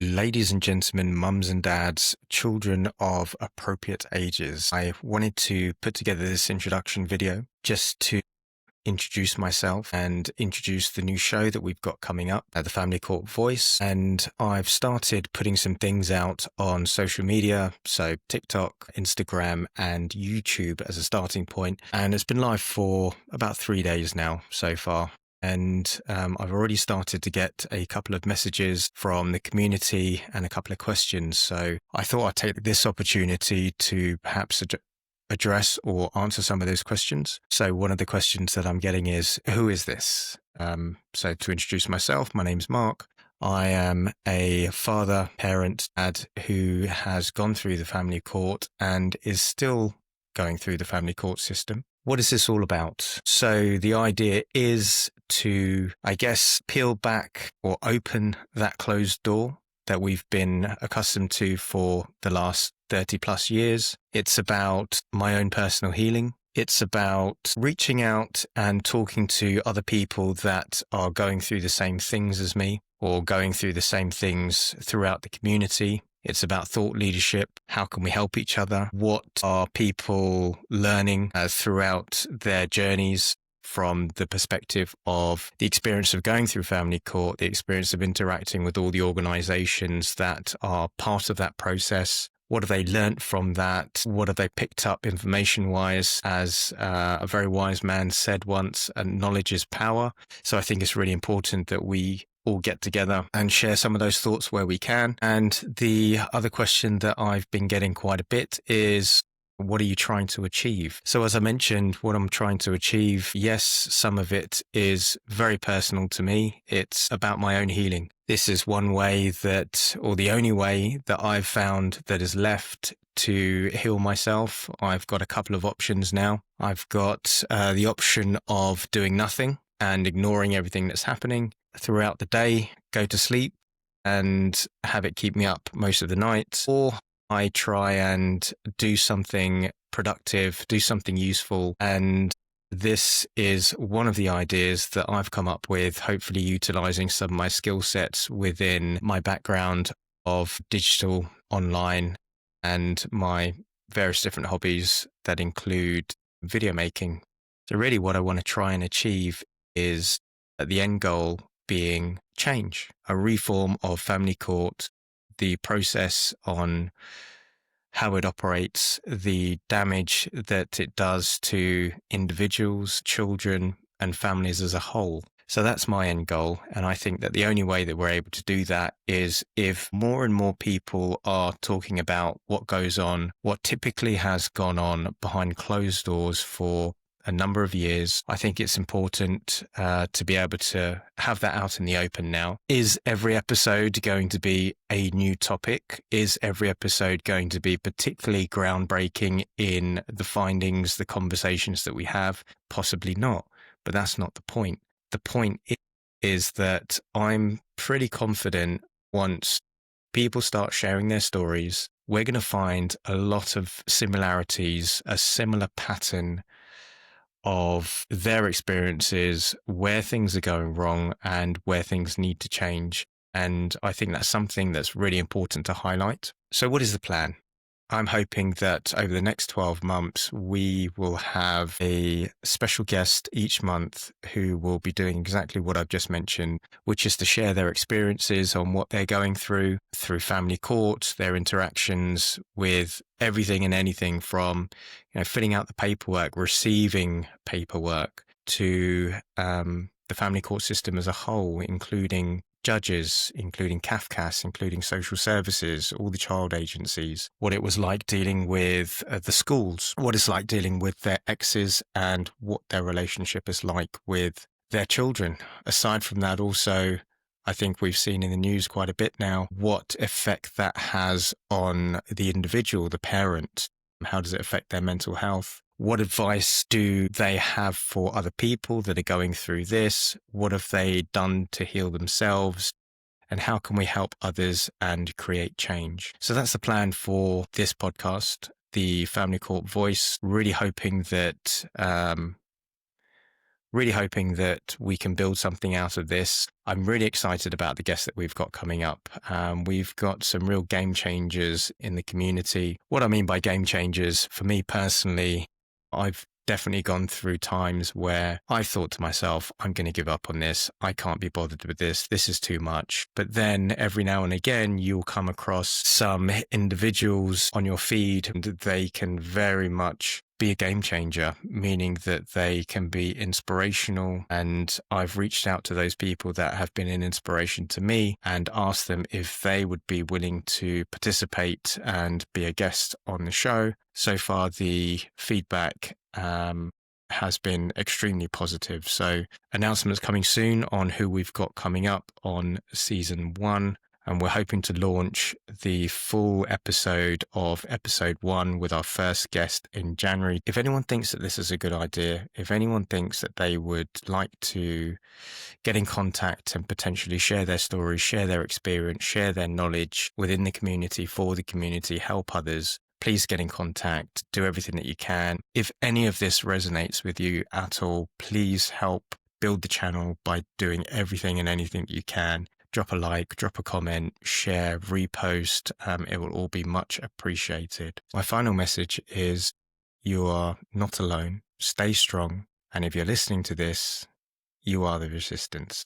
Ladies and gentlemen, mums and dads, children of appropriate ages, I wanted to put together this introduction video just to introduce myself and introduce the new show that we've got coming up at the Family Court Voice. And I've started putting some things out on social media, so TikTok, Instagram, and YouTube as a starting point. And it's been live for about 3 days now so far. And I've already started to get a couple of messages from the community and a couple of questions. So I thought I'd take this opportunity to perhaps address or answer some of those questions. So one of the questions that I'm getting is, who is this? So to introduce myself, my name's Mark. I am a father, parent, dad who has gone through the family court and is still going through the family court system. What is this all about? So the idea is to, I guess, peel back or open that closed door that we've been accustomed to for the last 30 plus years. It's about my own personal healing. It's about reaching out and talking to other people that are going through the same things as me or going through the same things throughout the community. It's about thought leadership. How can we help each other? What are people learning throughout their journeys from the perspective of the experience of going through family court, the experience of interacting with all the organizations that are part of that process? What have they learnt from that? What have they picked up information-wise? As a very wise man said once, knowledge is power. So I think it's really important that we all get together and share some of those thoughts where we can. And the other question that I've been getting quite a bit is, what are you trying to achieve? So as I mentioned, what I'm trying to achieve, yes, some of it is very personal to me. It's about my own healing. This is one way that, or the only way that I've found that is left to heal myself. I've got a couple of options now. I've got the option of doing nothing and ignoring everything that's happening throughout the day, go to sleep and have it keep me up most of the night, or I try and do something productive, do something useful. And this is one of the ideas that I've come up with, hopefully utilizing some of my skill sets within my background of digital, online, and my various different hobbies that include video making. So really what I want to try and achieve is the end goal being change, a reform of family court, the process on how it operates, the damage that it does to individuals, children, and families as a whole. So that's my end goal. And I think that the only way that we're able to do that is if more and more people are talking about what goes on, what typically has gone on behind closed doors for a number of years. I think it's important to be able to have that out in the open now. Is every episode going to be a new topic? Is every episode going to be particularly groundbreaking in the findings, the conversations that we have? Possibly not, but that's not the point. The point is that I'm pretty confident once people start sharing their stories, we're going to find a lot of similarities, a similar pattern of their experiences, where things are going wrong and where things need to change. And I think that's something that's really important to highlight. So what is the plan? I'm hoping that over the next 12 months, we will have a special guest each month who will be doing exactly what I've just mentioned, which is to share their experiences on what they're going through family court, their interactions with everything and anything from, filling out the paperwork, receiving paperwork, to the family court system as a whole, including judges, including CAFCAS, including social services, all the child agencies, what it was like dealing with the schools, what it's like dealing with their exes and what their relationship is like with their children. Aside from that, also, I think we've seen in the news quite a bit now what effect that has on the individual, the parent. How does it affect their mental health? What advice do they have for other people that are going through this? What have they done to heal themselves? And how can we help others and create change? So that's the plan for this podcast, the Family Court Voice. Really hoping that really hoping that we can build something out of this. I'm really excited about the guests that we've got coming up. We've got some real game changers in the community. What I mean by game changers, for me personally, I've definitely gone through times where I've thought to myself, I'm going to give up on this. I can't be bothered with this. This is too much. But then every now and again, you'll come across some individuals on your feed and they can very much be a game changer, meaning that they can be inspirational. And I've reached out to those people that have been an inspiration to me and asked them if they would be willing to participate and be a guest on the show. So far, the feedback has been extremely positive. So announcements coming soon on who we've got coming up on season 1. And we're hoping to launch the full episode of episode 1 with our first guest in January. If anyone thinks that this is a good idea, if anyone thinks that they would like to get in contact and potentially share their stories, share their experience, share their knowledge within the community, for the community, help others, please get in contact, do everything that you can. If any of this resonates with you at all, please help build the channel by doing everything and anything that you can. Drop a like, drop a comment, share, repost. It will all be much appreciated. My final message is you are not alone. Stay strong. And if you're listening to this, you are the resistance.